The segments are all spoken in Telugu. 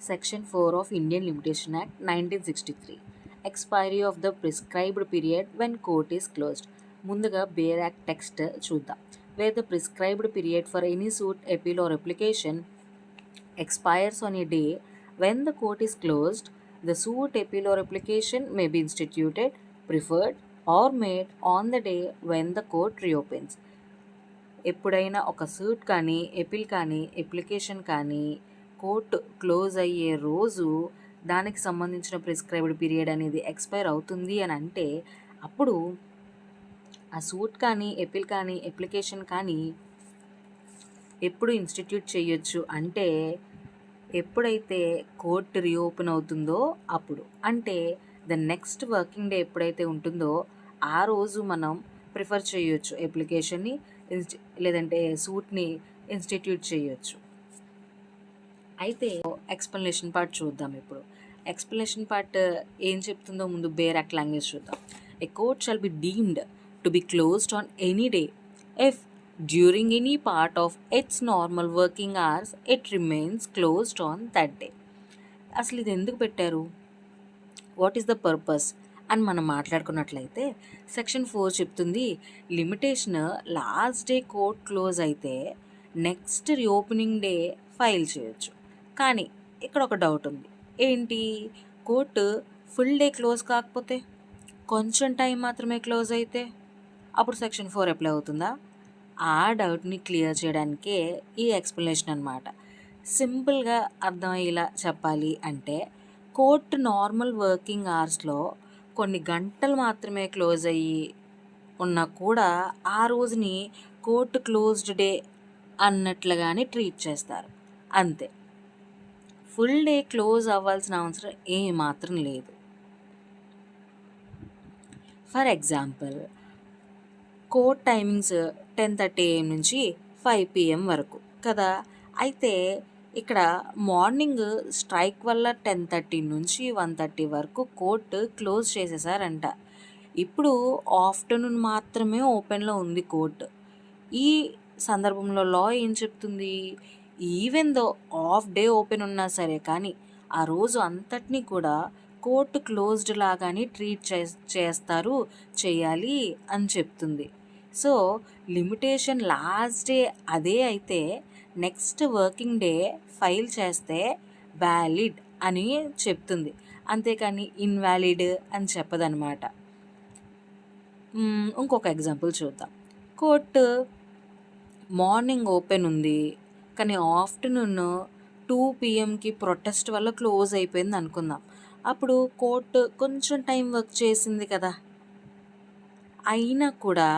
Section 4 of Indian Limitation Act 1963. Expiry of the prescribed period when court is closed. ముందుగా బేర్ యాక్ట్ టెక్స్ట్ చూద్దాం. Where the prescribed period for any suit, appeal or application expires on a day when the court is closed, the suit, appeal or application may be instituted, preferred or made on the day when the court reopens. ఎప్పుడైనా ఒక సూట్ కానీ, ఎపిల్ కానీ, అప్లికేషన్ కానీ కోర్టు క్లోజ్ అయ్యే రోజు దానికి సంబంధించిన ప్రిస్క్రైబ్డ్ పీరియడ్ అనేది ఎక్స్పైర్ అవుతుంది అని అంటే అప్పుడు ఆ సూట్ కానీ, ఎపిల్ కానీ, అప్లికేషన్ కానీ ఎప్పుడు ఇన్స్టిట్యూట్ చేయొచ్చు అంటే ఎప్పుడైతే కోర్టు రీఓపెన్ అవుతుందో అప్పుడు. అంటే ద నెక్స్ట్ వర్కింగ్ డే ఎప్పుడైతే ఉంటుందో ఆ రోజు మనం ప్రిఫర్ చేయొచ్చు అప్లికేషన్ని, లేదంటే సూట్ని ఇన్స్టిట్యూట్ చేయొచ్చు. అయితే ఎక్స్ప్లెనేషన్ పార్ట్ చూద్దాం. ఇప్పుడు ఎక్స్ప్లెనేషన్ పార్ట్ ఏం చెప్తుందో ముందు బేర్ యాక్ట్ లాంగ్వేజ్ చూద్దాం. ఏ court shall be deemed to be closed on any day if during any part of it's normal working hours it remains closed on that day. అసలు ఇది ఎందుకు పెట్టారు, వాట్ ఈస్ ద పర్పస్ అని మనం మాట్లాడుకున్నట్లయితే సెక్షన్ 4 చెప్తుంది limitation last day court close అయితే నెక్స్ట్ రీఓపెనింగ్ డే ఫైల్ చేయొచ్చు. కానీ ఇక్కడ ఒక డౌట్ ఉంది. ఏంటి, కోర్టు ఫుల్ డే క్లోజ్ కాకపోతే, కొంచెం టైం మాత్రమే క్లోజ్ అయితే అప్పుడు సెక్షన్ 4 అప్లై అవుతుందా? ఆ డౌట్ని క్లియర్ చేయడానికే ఈ ఎక్స్ప్లెనేషన్ అనమాట. సింపుల్గా అర్థమయ్యేలా చెప్పాలి అంటే కోర్టు నార్మల్ వర్కింగ్ అవర్స్లో కొన్ని గంటలు మాత్రమే క్లోజ్ అయ్యి ఉన్నా కూడా ఆ రోజుని కోర్టు క్లోజ్డ్ డే అన్నట్లుగానే ట్రీట్ చేస్తారు. అంతే, ఫుల్ డే క్లోజ్ అవ్వాల్సిన అవసరం ఏమాత్రం లేదు. For example, court timings 10:30 AM నుంచి 5 PM వరకు కదా. అయితే ఇక్కడ మార్నింగ్ స్ట్రైక్ వల్ల 10:30 నుంచి 1:30 వరకు కోర్టు క్లోజ్ చేసేసారంట. ఇప్పుడు ఆఫ్టర్నూన్ మాత్రమే ఓపెన్లో ఉంది కోర్టు. ఈ సందర్భంలో లా ఏం చెప్తుంది, even though of day open ఉన్నా సరే కానీ ఆ రోజు అంతటినీ కూడా కోర్టు క్లోజ్డ్ లాగానే ట్రీట్ చేస్తారు, చేయాలి అని చెప్తుంది. సో లిమిటేషన్ లాస్ట్ డే అదే అయితే నెక్స్ట్ వర్కింగ్ డే ఫైల్ చేస్తే వ్యాలిడ్ అని చెప్తుంది, అంతేకాని ఇన్వాలిడ్ అని చెప్పదనమాట. ఇంకొక ఎగ్జాంపుల్ చూద్దాం. కోర్టు మార్నింగ్ ఓపెన్ ఉంది కానీ ఆఫ్టర్నూన్ 2 PMకి ప్రొటెస్ట్ వల్ల క్లోజ్ అయిపోయింది అనుకుందాం. అప్పుడు కోర్టు కొంచెం టైం వర్క్ చేసింది కదా, అయినా కూడా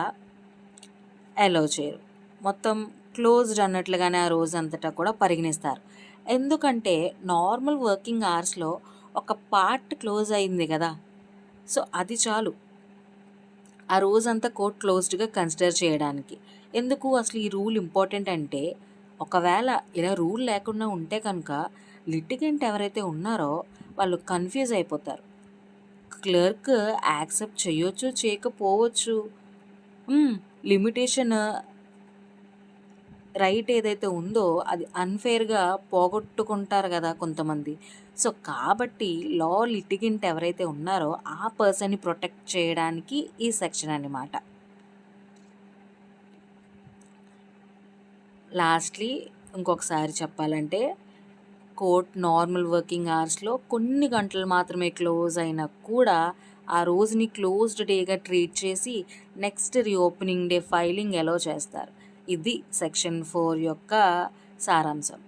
అలౌ చేయరు, మొత్తం క్లోజ్డ్ అన్నట్లుగానే ఆ రోజు అంతటా కూడా పరిగణిస్తారు. ఎందుకంటే నార్మల్ వర్కింగ్ అవర్స్లో ఒక పార్ట్ క్లోజ్ అయింది కదా, సో అది చాలు ఆ రోజంతా కోర్ట్ క్లోజ్డ్గా కన్సిడర్ చేయడానికి. ఎందుకు అసలు ఈ రూల్ ఇంపార్టెంట్ అంటే ఒకవేళ ఇలా రూల్ లేకుండా ఉంటే కనుక లిటిగెంట్ ఎవరైతే ఉన్నారో వాళ్ళు కన్ఫ్యూజ్ అయిపోతారు. క్లర్క్ యాక్సెప్ట్ చేయొచ్చు, చేయకపోవచ్చు. లిమిటేషన్ రైట్ ఏదైతే ఉందో అది అన్ఫేర్గా పోగొట్టుకుంటారు కదా కొంతమంది. సో కాబట్టి లా లిటిగెంట్ ఎవరైతే ఉన్నారో ఆ పర్సన్ని ప్రొటెక్ట్ చేయడానికి ఈ సెక్షన్ అన్నమాట. లాస్ట్లీ ఇంకొకసారి చెప్పాలంటే కోర్ట్ నార్మల్ వర్కింగ్ అవర్స్లో కొన్ని గంటలు మాత్రమే క్లోజ్ అయినా కూడా ఆ రోజుని క్లోజ్డ్ డేగా ట్రీట్ చేసి next reopening day filing allow చేస్తారు. ఇది సెక్షన్ 4 యొక్క సారాంశం.